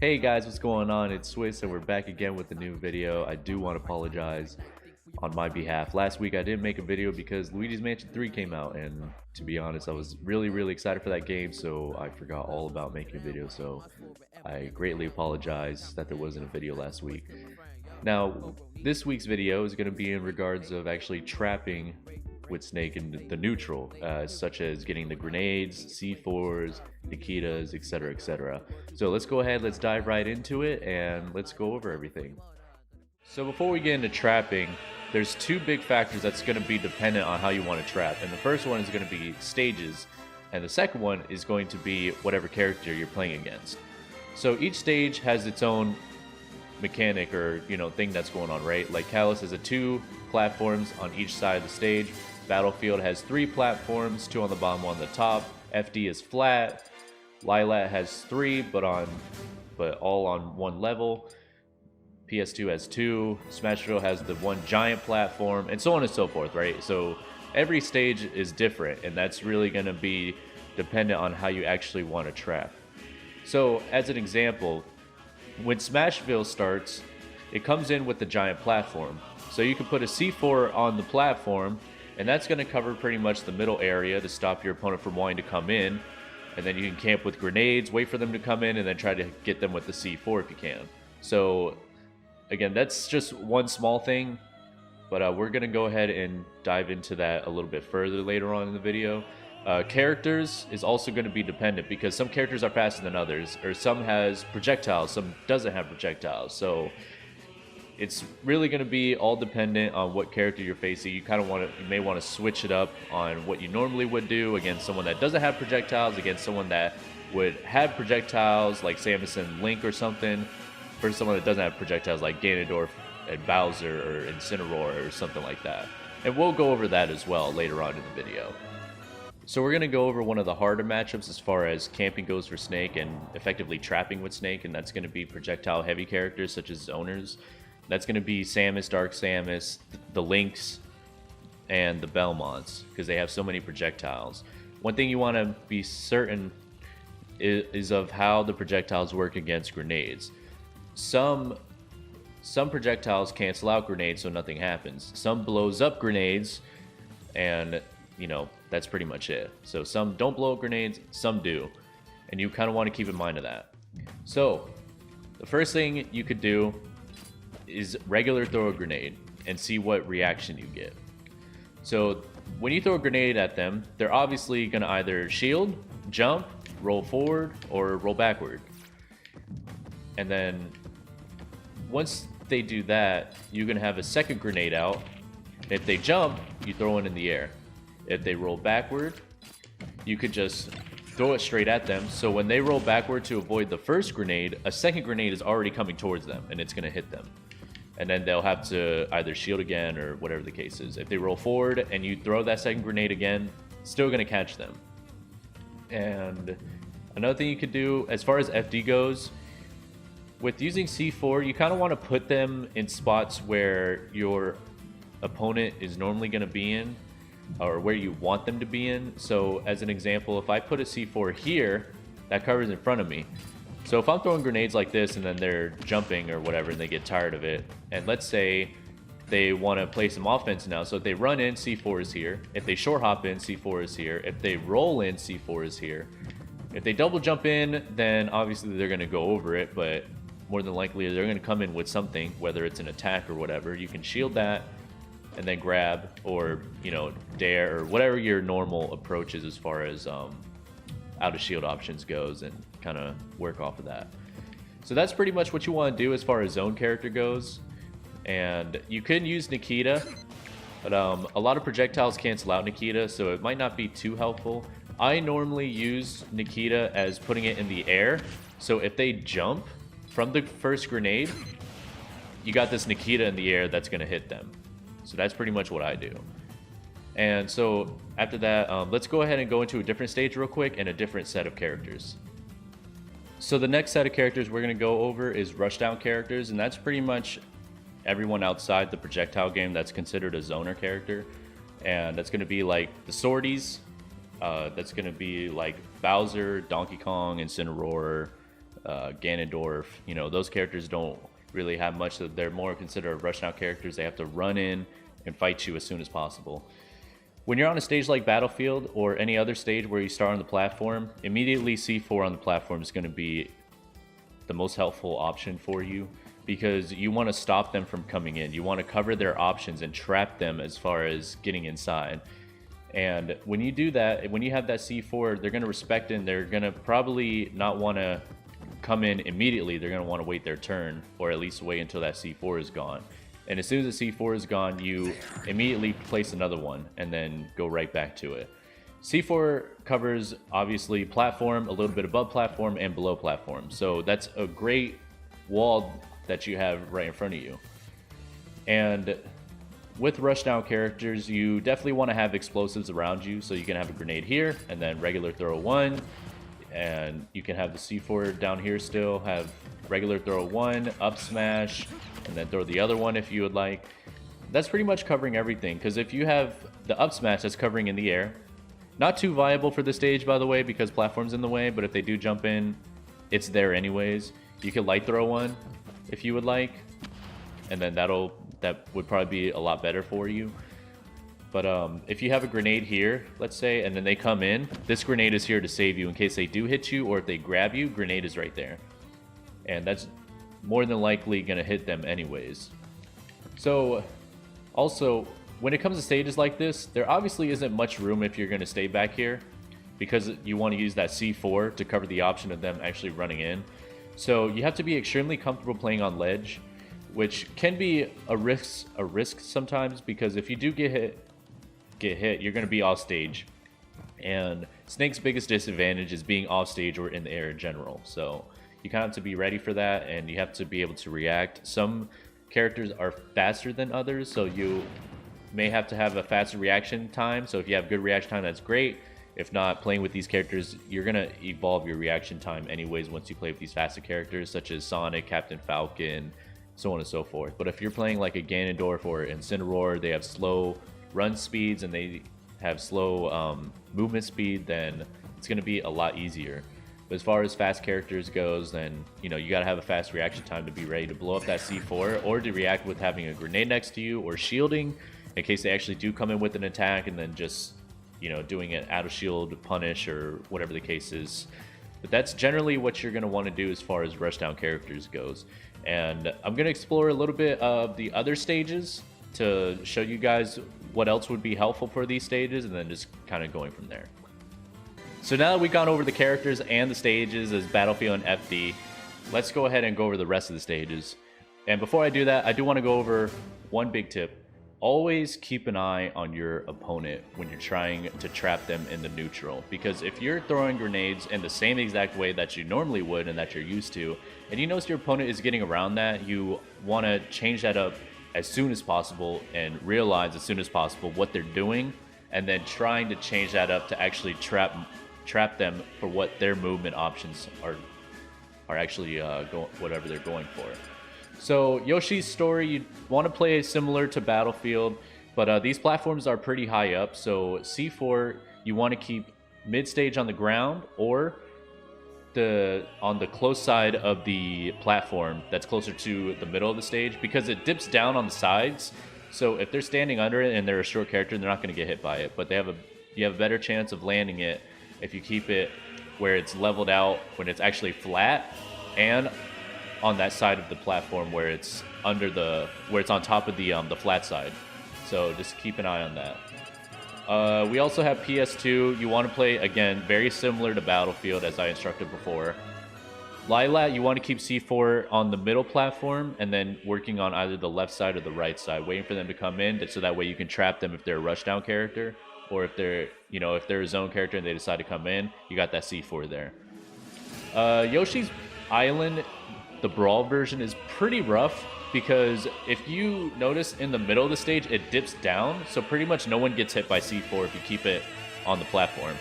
Hey guys, what's going on? It's Swiss and we're back again with a new video. I do want to apologize on my behalf. Last week I didn't make a video because Luigi's Mansion 3 came out, and to be honest, I was really excited for that game, so I forgot all about making a video. So I greatly apologize that there wasn't a video last week. Now, this week's video is going to be in regards of actually trapping with Snake in the neutral, such as getting the grenades, C4s, Nikitas, etc, etc. So let's go ahead, let's dive right into it, and let's go over everything. So before we get into trapping, there's two big factors that's going to be dependent on how you want to trap. And the first one is going to be stages, and the second one is going to be whatever character you're playing against. So each stage has its own mechanic or thing that's going on, right? Like Callus has 2 platforms on each side of the stage. Battlefield has 3 platforms, 2 on the bottom, 1 on the top. FD is flat. Lilat has 3, but all on 1 level. PS2 has 2. Smashville has the 1 giant platform, and so on and so forth, right? So every stage is different, and that's really going to be dependent on how you actually want to trap. So as an example, when Smashville starts, it comes in with the giant platform. So you can put a C4 on the platform, and that's going to cover pretty much the middle area to stop your opponent from wanting to come in. And then you can camp with grenades, wait for them to come in, and then try to get them with the C4 if you can. So again, that's just one small thing, but we're going to go ahead and dive into that a little bit further later on in the video. Characters is also going to be dependent because some characters are faster than others, or some has projectiles, some doesn't have projectiles. So it's really going to be all dependent on what character you're facing. You may want to switch it up on what you normally would do against someone that doesn't have projectiles, against someone that would have projectiles like Samus and Link or something, versus someone that doesn't have projectiles like Ganondorf and Bowser or Incineroar or something like that. And we'll go over that as well later on in the video. So we're going to go over one of the harder matchups as far as camping goes for Snake and effectively trapping with Snake, and that's going to be projectile heavy characters such as zoners. That's going to be Samus, Dark Samus, the Lynx, and the Belmonts, because they have so many projectiles. One thing you want to be certain is of how the projectiles work against grenades. Some projectiles cancel out grenades, so nothing happens. Some blows up grenades, and that's pretty much it. So some don't blow up grenades, some do, and you kind of want to keep in mind of that. So the first thing you could do is regular throw a grenade and see what reaction you get. So when you throw a grenade at them, they're obviously going to either shield, jump, roll forward, or roll backward. And then once they do that, you're going to have a second grenade out. If they jump, you throw it in the air. If they roll backward, you could just throw it straight at them. So when they roll backward to avoid the first grenade, a second grenade is already coming towards them, and it's going to hit them. And then they'll have to either shield again or whatever the case is. If they roll forward and you throw that second grenade again, still going to catch them. And another thing you could do as far as FD goes, with using C4, you kind of want to put them in spots where your opponent is normally going to be in, or where you want them to be in. So as an example, if I put a C4 here, that covers in front of me. So if I'm throwing grenades like this and then they're jumping or whatever and they get tired of it, and let's say they want to play some offense now, so if they run in, C4 is here. If they short hop in, C4 is here. If they roll in, C4 is here. If they double jump in, then obviously they're going to go over it, but more than likely they're going to come in with something, whether it's an attack or whatever. You can shield that and then grab, or dare, or whatever your normal approach is as far as out of shield options goes, and kind of work off of that. So that's pretty much what you want to do as far as zone character goes. And you can use Nikita, but a lot of projectiles cancel out Nikita, so it might not be too helpful. I normally use Nikita as putting it in the air, so if they jump from the first grenade, you got this Nikita in the air that's going to hit them. So that's pretty much what I do. And so after that, let's go ahead and go into a different stage real quick and a different set of characters. So the next set of characters we're going to go over is Rushdown characters, and that's pretty much everyone outside the projectile game that's considered a zoner character. And that's going to be like the Swordies, that's going to be like Bowser, Donkey Kong, Incineroar, Ganondorf. You know, those characters don't really have much. They're more considered Rushdown characters. They have to run in and fight you as soon as possible. When you're on a stage like Battlefield or any other stage where you start on the platform, immediately C4 on the platform is going to be the most helpful option for you, because you want to stop them from coming in. You want to cover their options and trap them as far as getting inside. And when you do that, when you have that C4, they're going to respect it, and they're going to probably not want to come in immediately. They're going to want to wait their turn, or at least wait until that C4 is gone. And as soon as the C4 is gone, you immediately place another one and then go right back to it. C4 covers, obviously, platform, a little bit above platform, and below platform. So that's a great wall that you have right in front of you. And with Rushdown characters, you definitely want to have explosives around you. So you can have a grenade here, and then regular throw one. And you can have the C4 down here still, have regular throw one, up smash, and then throw the other one if you would like. That's pretty much covering everything, because if you have the up smash, that's covering in the air. Not too viable for the stage, by the way, because platform's in the way, but if they do jump in, it's there anyways. You could light throw one if you would like, and then that would probably be a lot better for you. But if you have a grenade here, let's say, and then they come in, this grenade is here to save you in case they do hit you, or if they grab you, grenade is right there. And that's more than likely going to hit them anyways. So, also, when it comes to stages like this, there obviously isn't much room if you're going to stay back here, because you want to use that C4 to cover the option of them actually running in. So you have to be extremely comfortable playing on ledge, which can be a risk sometimes, because if you do get hit, you're going to be off stage. And Snake's biggest disadvantage is being off stage or in the air in general. So you kind of have to be ready for that, and you have to be able to react. Some characters are faster than others, so you may have to have a faster reaction time. So if you have good reaction time, that's great. If not, playing with these characters, you're going to evolve your reaction time anyways once you play with these faster characters, such as Sonic, Captain Falcon, so on and so forth. But if you're playing like a Ganondorf or Incineroar, they have slow run speeds and they have slow movement speed, then it's going to be a lot easier. But as far as fast characters goes, then you got to have a fast reaction time to be ready to blow up that C4, or to react with having a grenade next to you, or shielding in case they actually do come in with an attack, and then just doing it out of shield punish or whatever the case is. But that's generally what you're going to want to do as far as Rushdown characters goes. And I'm going to explore a little bit of the other stages to show you guys what else would be helpful for these stages, and then just kind of going from there. So now that we've gone over the characters and the stages as Battlefield and FD, let's go ahead and go over the rest of the stages. And before I do that, I do want to go over one big tip. Always keep an eye on your opponent when you're trying to trap them in the neutral, because if you're throwing grenades in the same exact way that you normally would and that you're used to, and you notice your opponent is getting around that, you want to change that up as soon as possible and realize as soon as possible what they're doing, and then trying to change that up to actually trap them for what their movement options are actually whatever they're going for. So Yoshi's Story, you want to play similar to Battlefield, but these platforms are pretty high up. So C4, you want to keep mid-stage on the ground, or on the close side of the platform that's closer to the middle of the stage, because it dips down on the sides. So if they're standing under it and they're a short character, they're not going to get hit by it, but you have a better chance of landing it if you keep it where it's leveled out when it's actually flat, and on that side of the platform where it's on top of the flat side. So just keep an eye on that. We also have PS2. You want to play, again, very similar to Battlefield as I instructed before. Lilat, you want to keep C4 on the middle platform and then working on either the left side or the right side, waiting for them to come in, so that way you can trap them if they're a Rushdown character, or if they're a zone character and they decide to come in, you got that C4 there. Yoshi's Island, the Brawl version, is pretty rough, because if you notice in the middle of the stage, it dips down, so pretty much no one gets hit by C4 if you keep it on the platform.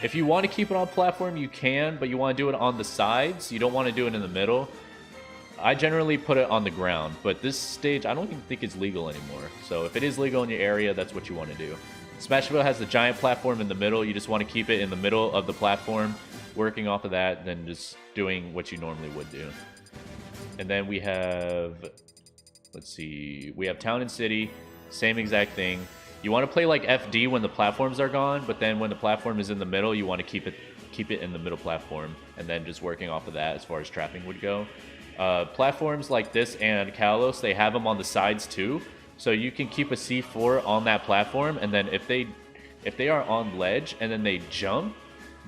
If you want to keep it on platform, you can, but you want to do it on the sides. You don't want to do it in the middle. I generally put it on the ground, but this stage I don't even think it's legal anymore. So if it is legal in your area, that's what you want to do. Smashville has the giant platform in the middle. You just want to keep it in the middle of the platform, working off of that, then just doing what you normally would do. And then we have, let's see, we have Town and City, same exact thing. You want to play like FD when the platforms are gone, but then when the platform is in the middle, you want to keep it in the middle platform, and then just working off of that as far as trapping would go. Platforms like this and Kalos, they have them on the sides too, so you can keep a C4 on that platform, and then if they are on ledge and then they jump,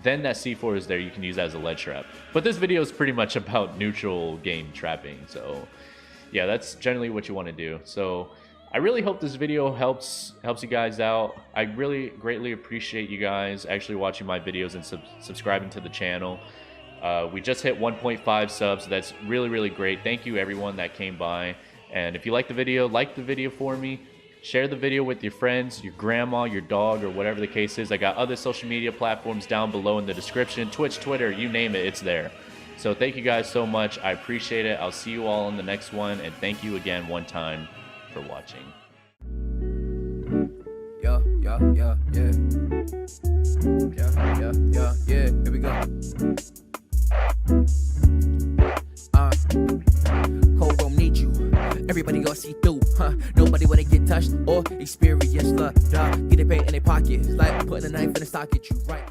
then that C4 is there. You can use that as a ledge trap. But this video is pretty much about neutral game trapping, so yeah, that's generally what you want to do. So I really hope this video helps you guys out. I really greatly appreciate you guys actually watching my videos and subscribing to the channel. We just hit 1.5 subs. That's really great. Thank you everyone that came by. And if you like the video for me. Share the video with your friends, your grandma, your dog, or whatever the case is. I got other social media platforms down below in the description. Twitch, Twitter, you name it, it's there. So thank you guys so much. I appreciate it. I'll see you all in the next one. And thank you again one time for watching. Yeah. Here we go. Code won't need you. Everybody gonna see through, huh? Nobody wanna get touched or experience love. Get it paid in their pocket. It's like putting a knife in the socket, you right.